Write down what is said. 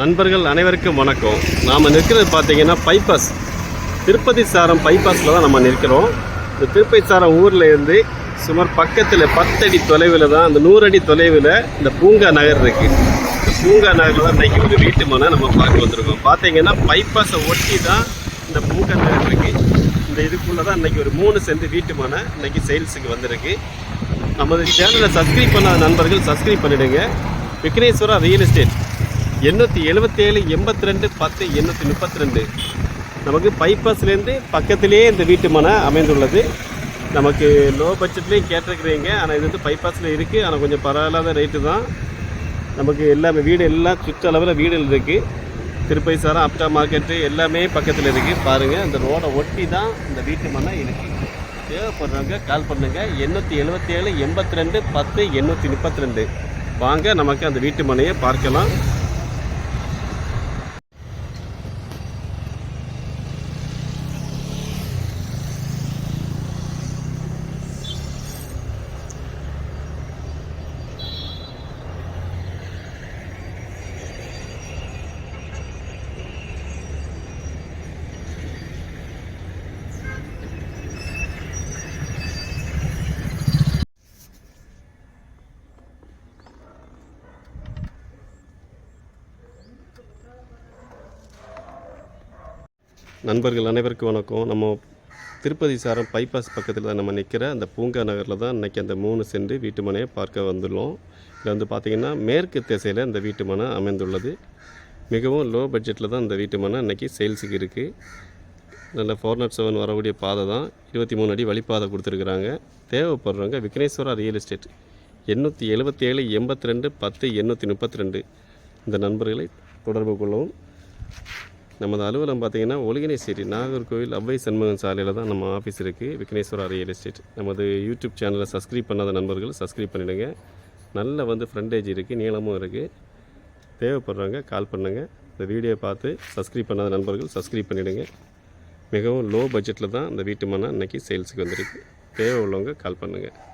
நண்பர்கள் அனைவருக்கும் வணக்கம். நாம் நிற்கிறது பார்த்தீங்கன்னா பைபாஸ், திருப்பதி சாரம் பைபாஸில் தான் நம்ம நிற்கிறோம். இந்த திருப்பதி சாரம் ஊரில் இருந்து சுமார் பக்கத்தில் 10 அடி தொலைவில் தான், அந்த 100 அடி தொலைவில் இந்த பூங்கா நகர் இருக்குது. இந்த பூங்கா நகரில் தான் இன்றைக்கி ஒரு வீட்டு மனை நம்ம பார்க்க வந்திருக்கோம். பார்த்தீங்கன்னா பைபாஸை ஒட்டி தான் இந்த பூங்கா நகர் இருக்குது. இந்த இதுக்குள்ளே தான் இன்றைக்கி ஒரு 3 சென்ட் வீட்டு மனை இன்றைக்கி சேல்ஸுக்கு வந்திருக்கு. நமது சேனலை சப்ஸ்கிரைப் பண்ணாத நண்பர்கள் சப்ஸ்கிரைப் பண்ணிவிடுங்க. Vigneshwara real estate 877 82 10 832. நமக்கு பைபாஸ்லேருந்து பக்கத்திலே இந்த வீட்டு மனை அமைந்துள்ளது. நமக்கு லோ பட்ஜெட்லேயும் கேட்டிருக்கிறீங்க. ஆனால் இது வந்து பைபாஸில் இருக்குது. ஆனால் கொஞ்சம் பரவாயில்லாத ரேட்டு தான். நமக்கு எல்லாமே வீடு எல்லாம் சுற்றளவில் வீடுகள் இருக்குது. திருப்பதி சாரம் அப்டா மார்க்கெட்டு எல்லாமே பக்கத்தில் இருக்குது. பாருங்கள், இந்த ரோடை ஒட்டி தான் இந்த வீட்டு மனை இருக்குது. தேவைப்படுறவங்க கால் பண்ணுங்கள். 877 82 10 832. வாங்க, நமக்கு அந்த வீட்டு மனையை பார்க்கலாம். நண்பர்கள் அனைவருக்கும் வணக்கம். நம்ம திருப்பதி சாரம் பைபாஸ் பக்கத்தில் தான் நம்ம நிற்கிற அந்த பூங்கா நகரில் தான் இன்றைக்கி அந்த 3 சென்ட் வீட்டு மனையை பார்க்க வந்துள்ளோம். இதில் வந்து பார்த்திங்கன்னா மேற்கு திசையில் இந்த வீட்டு மனை அமைந்துள்ளது. மிகவும் லோ பட்ஜெட்டில் தான் இந்த வீட்டு மனை இன்றைக்கி சேல்ஸுக்கு இருக்குது. நல்ல 407 வரக்கூடிய பாதை தான், 23 அடி வழிப்பாதை கொடுத்துருக்குறாங்க. தேவைப்படுறவங்க விக்னேஸ்வரா ரியல் எஸ்டேட் 877 82 10 832 இந்த நண்பர்களை தொடர்பு கொள்ளவும். நமது அலுவலகம் பார்த்திங்கன்னா ஒழுங்கினேஸ்வரி நாகர்கோவில் அவ்வை சண்முகன் சாலையில் தான் நம்ம ஆஃபீஸ் இருக்குது. Vigneshwara real estate. நமது யூடியூப் சேனலை சப்ஸ்கிரைப் பண்ணாத நண்பர்கள் சப்ஸ்கிரைப் பண்ணிவிடுங்க. நல்ல வந்து ஃப்ரண்டேஜ் இருக்குது, நீளமும் இருக்குது. தேவைப்படுறவங்க கால் பண்ணுங்கள். இந்த வீடியோவை பார்த்து சப்ஸ்கிரைப் பண்ணாத நண்பர்கள் சப்ஸ்கிரைப் பண்ணிவிடுங்க. மிகவும் லோ பட்ஜெட்டில் தான் இந்த வீட்டு மனை இன்றைக்கி சேல்ஸுக்கு வந்திருக்கு. தேவை உள்ளவங்க கால் பண்ணுங்கள்.